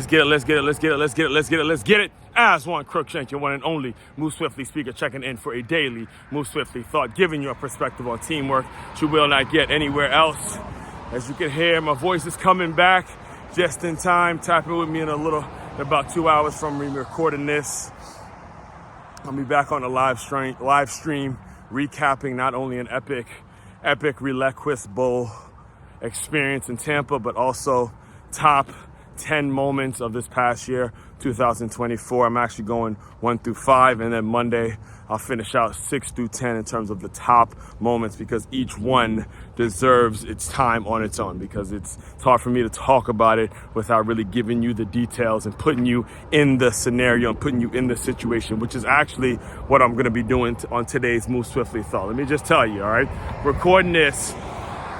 Let's get it. As one Crookshank, your one and only Move Swiftly speaker, checking in for a daily Move Swiftly thought, giving you a perspective on teamwork you will not get anywhere else. As you can hear, my voice is coming back just in time. Tapping with me in about 2 hours from me recording this. I'll be back on the live stream, recapping not only an epic Relecquist Bowl experience in Tampa, but also top 10 moments of this past year, 2024. I'm actually going 1 through 5, and then Monday I'll finish out 6 through 10 in terms of the top moments, because each one deserves its time on its own, because it's hard for me to talk about it without really giving you the details and putting you in the scenario and putting you in the situation, which is actually what I'm going to be doing on today's Move Swiftly thought. Let me just tell you, all right, recording this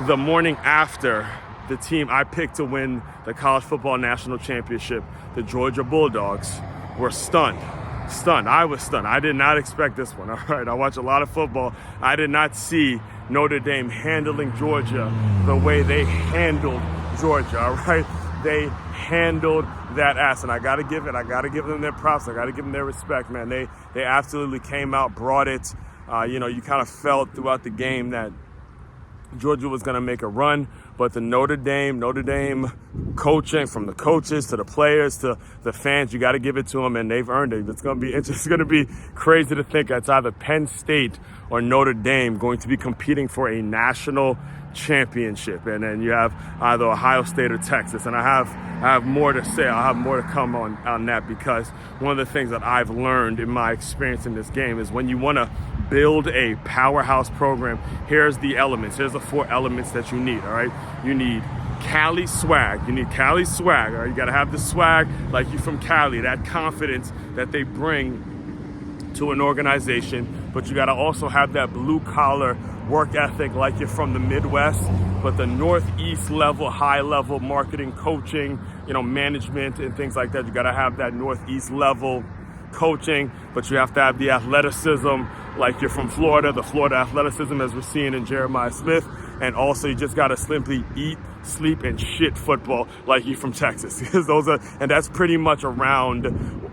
the morning after the team I picked to win the college football national championship, the Georgia Bulldogs, were stunned. I was stunned. I did not expect this one. All right, I watch a lot of football. I did not see Notre Dame handling Georgia the way they handled Georgia. All right, they handled that ass, and I got to give them their props. I got to give them their respect, man. They absolutely came out, brought it. You kind of felt throughout the game that Georgia was going to make a run, but the Notre Dame coaching, from the coaches to the players to the fans, you got to give it to them, and they've earned it. It's going to be crazy to think it's either Penn State or Notre Dame going to be competing for a national championship, and then you have either Ohio State or Texas. And I have more to say. I'll have more to come on that, because one of the things that I've learned in my experience in this game is when you want to build a powerhouse program, here's the elements. Here's the 4 elements that you need, all right? You need Cali swag. All right? You got to have the swag like you from Cali, that confidence that they bring to an organization, but you got to also have that blue-collar work ethic like you're from the Midwest, but the Northeast level, high-level marketing, coaching, management and things like that. You got to have that Northeast level coaching, but you have to have the athleticism like you're from Florida, the Florida athleticism as we're seeing in Jeremiah Smith. And also you just got to simply eat, sleep, and shit football like you're from Texas. Because and that's pretty much around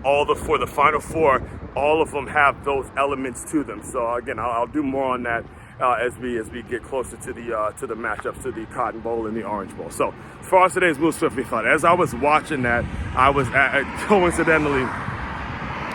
for the Final Four, all of them have those elements to them. So again, I'll do more on that as we get closer to the matchups, to the Cotton Bowl and the Orange Bowl. So as far as today's Move Swiftly thought, as I was watching that, I was coincidentally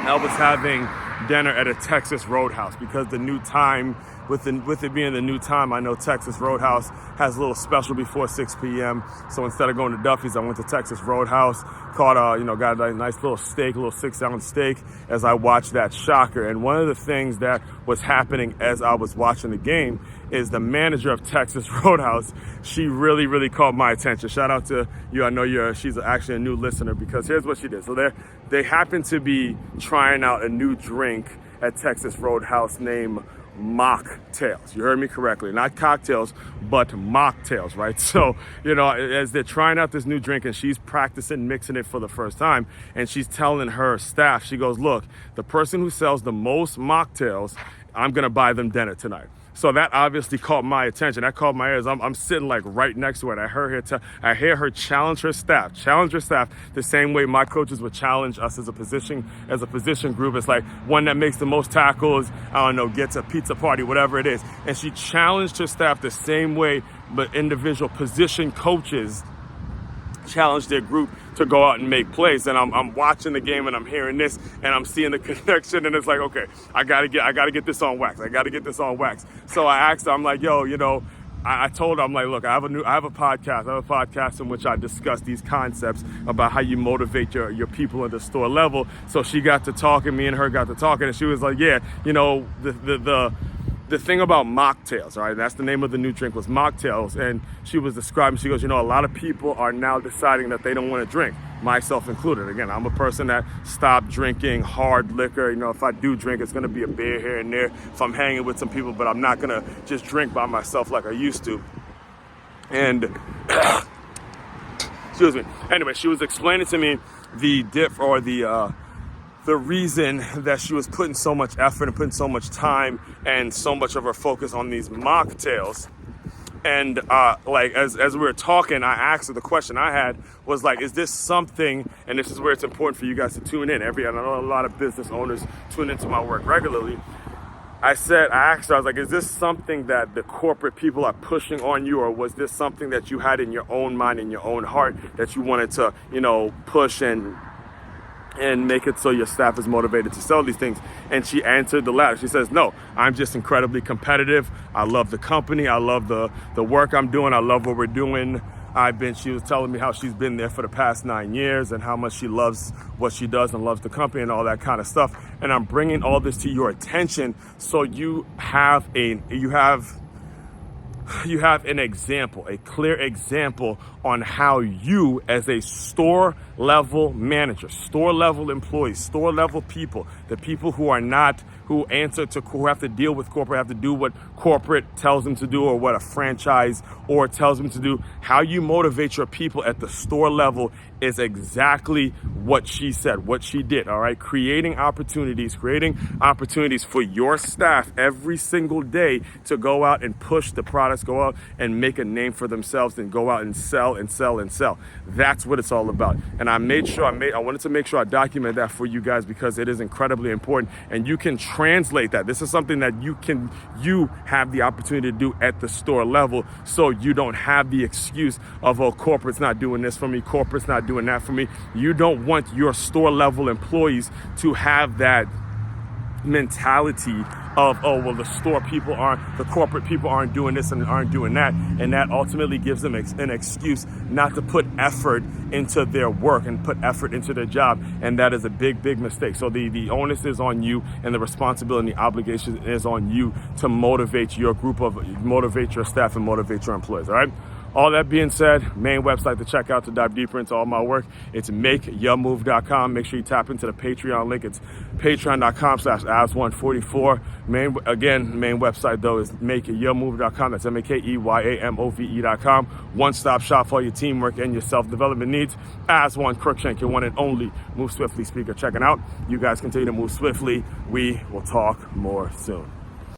having dinner at a Texas Roadhouse, because the new time, with it being the new time, I know Texas Roadhouse has a little special before 6 p.m. So instead of going to Duffy's, I went to Texas Roadhouse, got a nice little steak, a little 6-ounce steak, as I watched that shocker. And one of the things that was happening as I was watching the game is the manager of Texas Roadhouse. She really, really caught my attention. Shout out to you. I know she's actually a new listener, because here's what she did. So they happened to be trying out a new drink at Texas Roadhouse named Mocktails. You heard me correctly. Not cocktails, but mocktails, right? So, as they're trying out this new drink, and she's practicing mixing it for the first time, and she's telling her staff, she goes, look, the person who sells the most mocktails, I'm going to buy them dinner tonight. So that obviously caught my attention. That caught my ears. I'm sitting like right next to it. I hear her challenge her staff the same way my coaches would challenge us as a position group. It's like one that makes the most tackles, gets a pizza party, whatever it is. And she challenged her staff the same way, but individual position coaches challenge their group to go out and make plays. And I'm watching the game, and I'm hearing this, and I'm seeing the connection, and it's like, okay, I gotta get this on wax. So I asked her, I'm like, I told her, I'm like, look, I have a podcast in which I discuss these concepts about how you motivate your people at the store level. So she got to talking, me and her got to talking, and she was like, yeah, the thing about mocktails, all right, that's the name of the new drink, was mocktails. And she was describing, she goes, a lot of people are now deciding that they don't want to drink, myself included. Again, I'm a person that stopped drinking hard liquor. If I do drink, it's going to be a beer here and there if I'm hanging with some people, but I'm not going to just drink by myself like I used to. And excuse me. Anyway, she was explaining to me the reason that she was putting so much effort and putting so much time and so much of her focus on these mocktails And like as we were talking, I asked her, the question I had was like, is this something, and this is where it's important for you guys to tune in. I know a lot of business owners tune into my work regularly. I asked her, I was like, is this something that the corporate people are pushing on you, or was this something that you had in your own mind, in your own heart, that you wanted to, push and make it so your staff is motivated to sell these things? And she answered the latter. She says, no, I'm just incredibly competitive. I love the company. I love the work I'm doing. I love what we're doing. She was telling me how she's been there for the past 9 years and how much she loves what she does and loves the company and all that kind of stuff. And I'm bringing all this to your attention so you have an example, a clear example on how you, as a store level manager, store level employees, store level people, the people who have to deal with corporate, have to do what corporate tells them to do, or what a franchise or tells them to do, how you motivate your people at the store level is exactly what she said, what she did. All right. Creating opportunities for your staff every single day to go out and push the products, go out and make a name for themselves, and go out and sell and sell and sell. That's what it's all about. And I wanted to make sure I document that for you guys, because it is incredibly important, and you can translate that. This is something that you have the opportunity to do at the store level, so you don't have the excuse of, oh, corporate's not doing this for me, corporate's not doing that for me. You don't want your store level employees to have that mentality of, oh, well, the corporate people aren't doing this and aren't doing that, and that ultimately gives them an excuse not to put effort into their work and put effort into their job, and that is a big mistake. So the onus is on you, and the responsibility and the obligation is on you to motivate your staff and motivate your employees. All right. All that being said, main website to check out to dive deeper into all my work, it's makeyourmove.com. Make sure you tap into the Patreon link. It's patreon.com/as144. Main website though is makeyourmove.com. That's MAKEYAMOVE.com. One-stop shop for your teamwork and your self-development needs. As one Crookshank, your one and only Move Swiftly speaker, checking out. You guys continue to move swiftly. We will talk more soon.